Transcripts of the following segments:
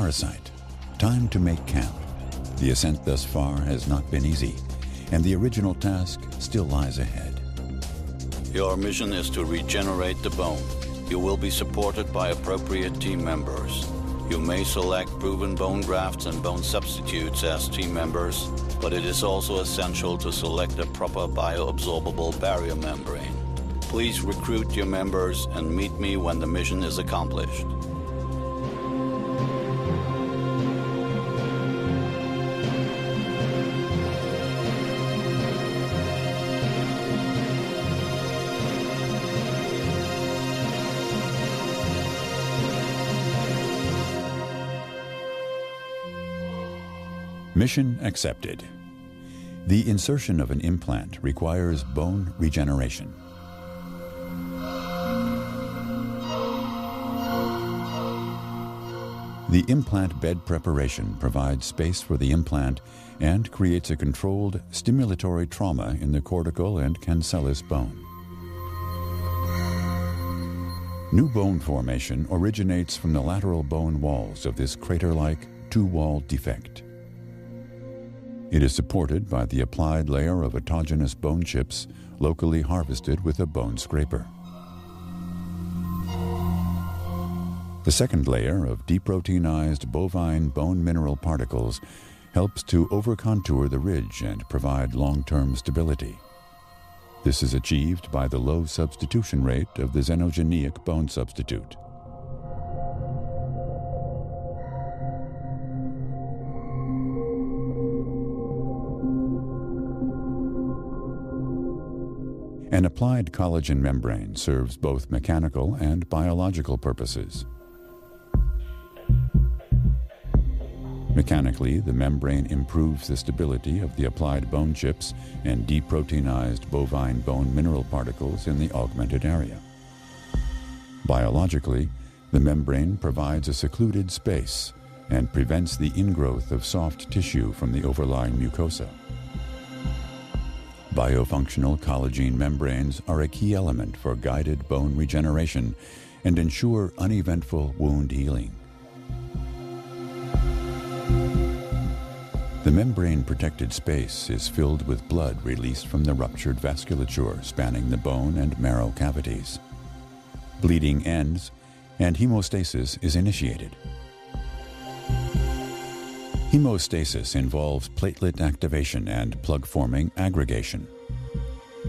parasite. Time to make camp. The ascent thus far has not been easy, and the original task still lies ahead. Your mission is to regenerate the bone. You will be supported by appropriate team members. You may select proven bone grafts and bone substitutes as team members, but it is also essential to select a proper bioabsorbable barrier membrane. Please recruit your members and meet me when the mission is accomplished. Mission accepted. The insertion of an implant requires bone regeneration. The implant bed preparation provides space for the implant and creates a controlled stimulatory trauma in the cortical and cancellous bone. New bone formation originates from the lateral bone walls of this crater-like two-wall defect. It is supported by the applied layer of autogenous bone chips locally harvested with a bone scraper. The second layer of deproteinized bovine bone mineral particles helps to overcontour the ridge and provide long-term stability. This is achieved by the low substitution rate of the xenogenic bone substitute. An applied collagen membrane serves both mechanical and biological purposes. Mechanically, the membrane improves the stability of the applied bone chips and deproteinized bovine bone mineral particles in the augmented area. Biologically, the membrane provides a secluded space and prevents the ingrowth of soft tissue from the overlying mucosa. Biofunctional collagen membranes are a key element for guided bone regeneration and ensure uneventful wound healing. The membrane-protected space is filled with blood released from the ruptured vasculature spanning the bone and marrow cavities. Bleeding ends, and hemostasis is initiated. Hemostasis involves platelet activation and plug-forming aggregation.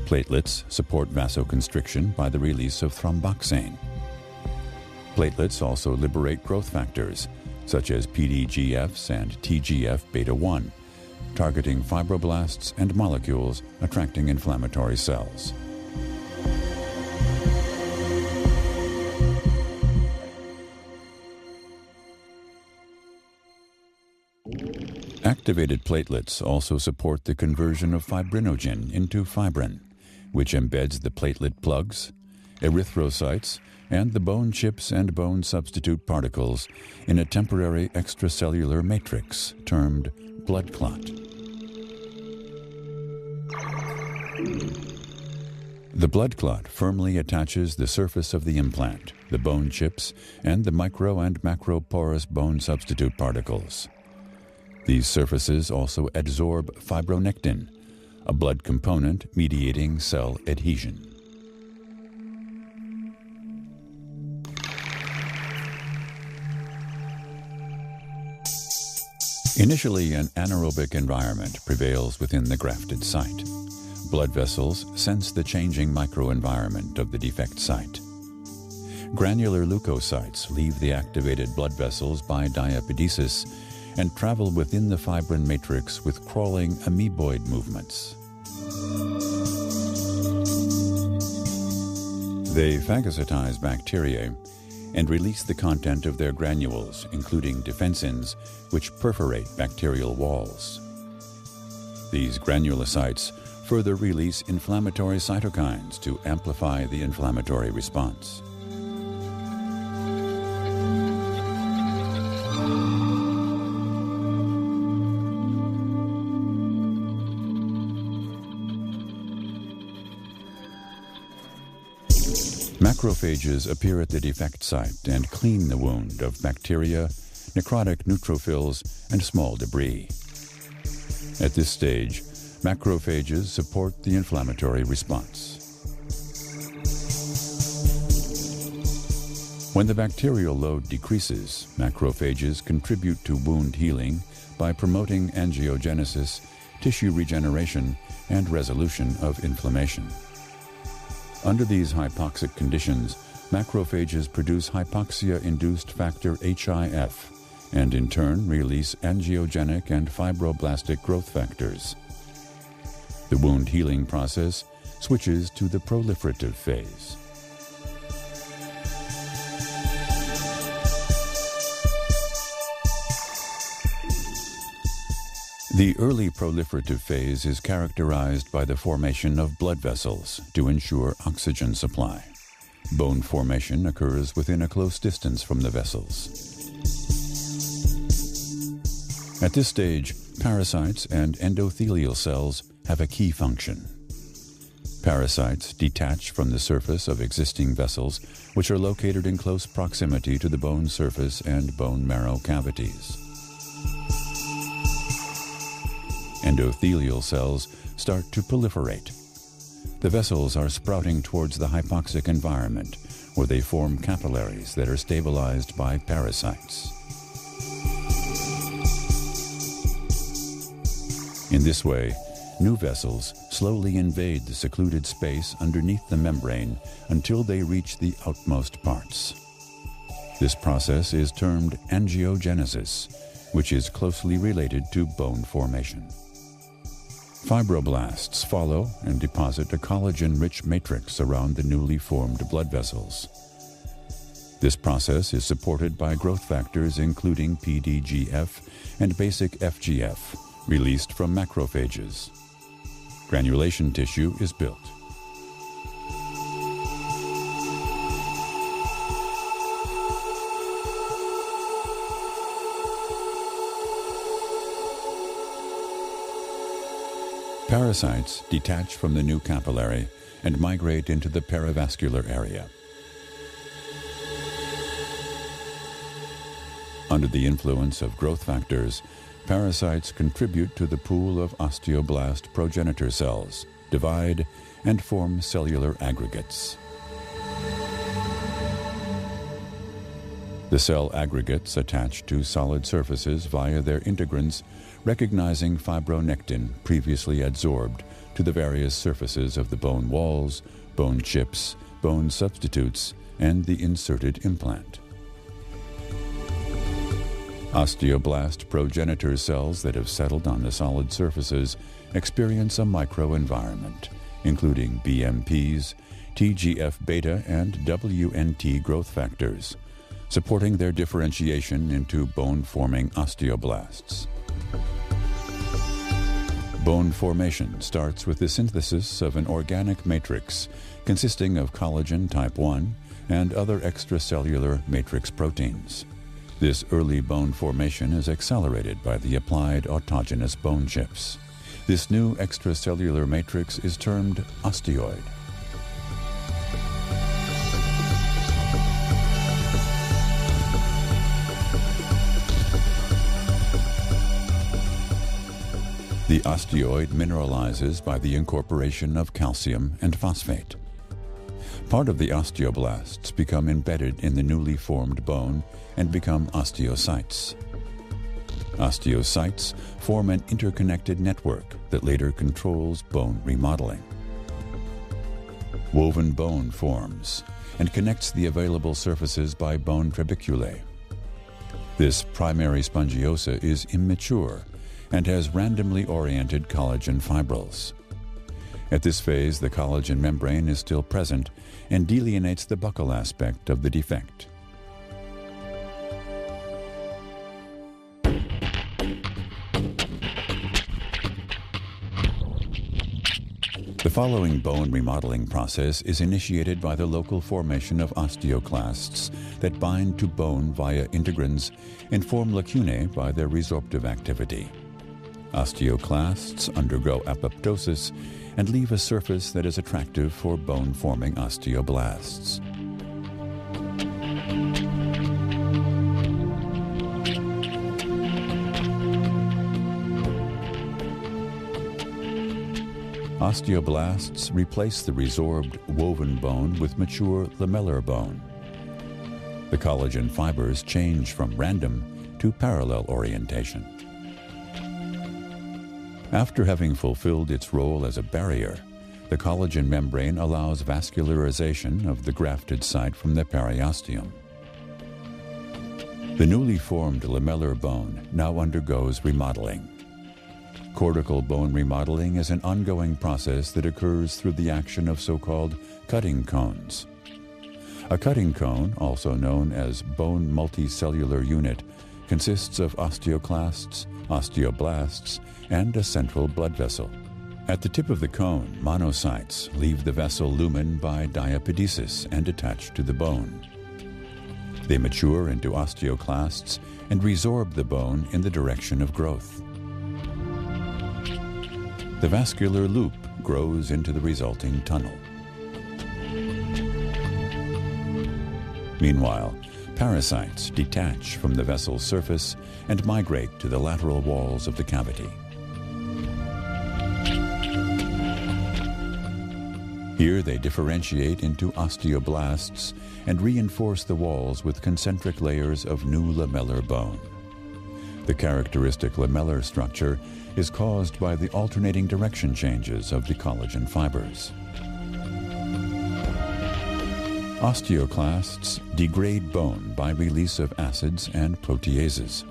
Platelets support vasoconstriction by the release of thromboxane. Platelets also liberate growth factors, such as PDGFs and TGF-beta-1, targeting fibroblasts and molecules attracting inflammatory cells. Activated platelets also support the conversion of fibrinogen into fibrin, which embeds the platelet plugs, erythrocytes, and the bone chips and bone substitute particles in a temporary extracellular matrix termed blood clot. The blood clot firmly attaches the surface of the implant, the bone chips, and the micro and macroporous bone substitute particles. These surfaces also adsorb fibronectin, a blood component mediating cell adhesion. Initially, an anaerobic environment prevails within the grafted site. Blood vessels sense the changing microenvironment of the defect site. Granular leukocytes leave the activated blood vessels by diapedesis and travel within the fibrin matrix with crawling amoeboid movements. They phagocytize bacteria and release the content of their granules, including defensins, which perforate bacterial walls. These granulocytes further release inflammatory cytokines to amplify the inflammatory response. Macrophages appear at the defect site and clean the wound of bacteria, necrotic neutrophils, and small debris. At this stage, macrophages support the inflammatory response. When the bacterial load decreases, macrophages contribute to wound healing by promoting angiogenesis, tissue regeneration, and resolution of inflammation. Under these hypoxic conditions, macrophages produce hypoxia-induced factor HIF, and in turn release angiogenic and fibroblastic growth factors. The wound healing process switches to the proliferative phase. The early proliferative phase is characterized by the formation of blood vessels to ensure oxygen supply. Bone formation occurs within a close distance from the vessels. At this stage, parasites and endothelial cells have a key function. Parasites detach from the surface of existing vessels, which are located in close proximity to the bone surface and bone marrow cavities. Endothelial cells start to proliferate. The vessels are sprouting towards the hypoxic environment, where they form capillaries that are stabilized by parasites. In this way, new vessels slowly invade the secluded space underneath the membrane until they reach the outmost parts. This process is termed angiogenesis, which is closely related to bone formation. Fibroblasts follow and deposit a collagen-rich matrix around the newly formed blood vessels. This process is supported by growth factors including PDGF and basic FGF, released from macrophages. Granulation tissue is built. Parasites detach from the new capillary and migrate into the perivascular area. Under the influence of growth factors, parasites contribute to the pool of osteoblast progenitor cells, divide, and form cellular aggregates. The cell aggregates attach to solid surfaces via their integrins, recognizing fibronectin previously adsorbed to the various surfaces of the bone walls, bone chips, bone substitutes, and the inserted implant. Osteoblast progenitor cells that have settled on the solid surfaces experience a microenvironment, including BMPs, TGF-beta, and WNT growth factors, supporting their differentiation into bone-forming osteoblasts. Bone formation starts with the synthesis of an organic matrix consisting of collagen type 1 and other extracellular matrix proteins. This early bone formation is accelerated by the applied autogenous bone chips. This new extracellular matrix is termed osteoid. The osteoid mineralizes by the incorporation of calcium and phosphate. Part of the osteoblasts become embedded in the newly formed bone and become osteocytes. Osteocytes form an interconnected network that later controls bone remodeling. Woven bone forms and connects the available surfaces by bone trabeculae. This primary spongiosa is immature and has randomly oriented collagen fibrils. At this phase, the collagen membrane is still present and delineates the buccal aspect of the defect. The following bone remodeling process is initiated by the local formation of osteoclasts that bind to bone via integrins and form lacunae by their resorptive activity. Osteoclasts undergo apoptosis and leave a surface that is attractive for bone-forming osteoblasts. Osteoblasts replace the resorbed woven bone with mature lamellar bone. The collagen fibers change from random to parallel orientation. After having fulfilled its role as a barrier, the collagen membrane allows vascularization of the grafted site from the periosteum. The newly formed lamellar bone now undergoes remodeling. Cortical bone remodeling is an ongoing process that occurs through the action of so-called cutting cones. A cutting cone, also known as bone multicellular unit, consists of osteoclasts, osteoblasts, and a central blood vessel. At the tip of the cone, monocytes leave the vessel lumen by diapedesis and attach to the bone. They mature into osteoclasts and resorb the bone in the direction of growth. The vascular loop grows into the resulting tunnel. Meanwhile, parasites detach from the vessel's surface and migrate to the lateral walls of the cavity. Here they differentiate into osteoblasts and reinforce the walls with concentric layers of new lamellar bone. The characteristic lamellar structure is caused by the alternating direction changes of the collagen fibers. Osteoclasts degrade bone by release of acids and proteases.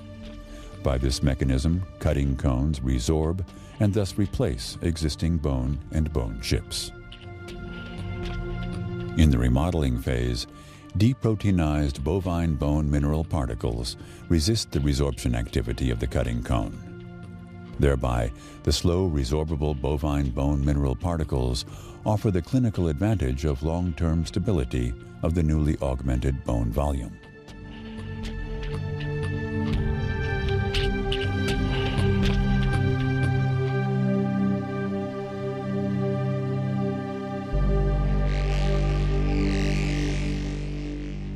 By this mechanism, cutting cones resorb and thus replace existing bone and bone chips. In the remodeling phase, deproteinized bovine bone mineral particles resist the resorption activity of the cutting cone. Thereby, the slow resorbable bovine bone mineral particles offer the clinical advantage of long-term stability of the newly augmented bone volume.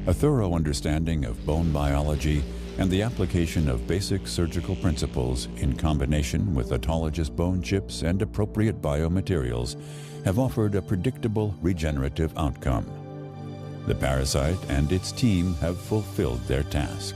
A thorough understanding of bone biology and the application of basic surgical principles in combination with autologous bone chips and appropriate biomaterials have offered a predictable regenerative outcome. The parasite and its team have fulfilled their task.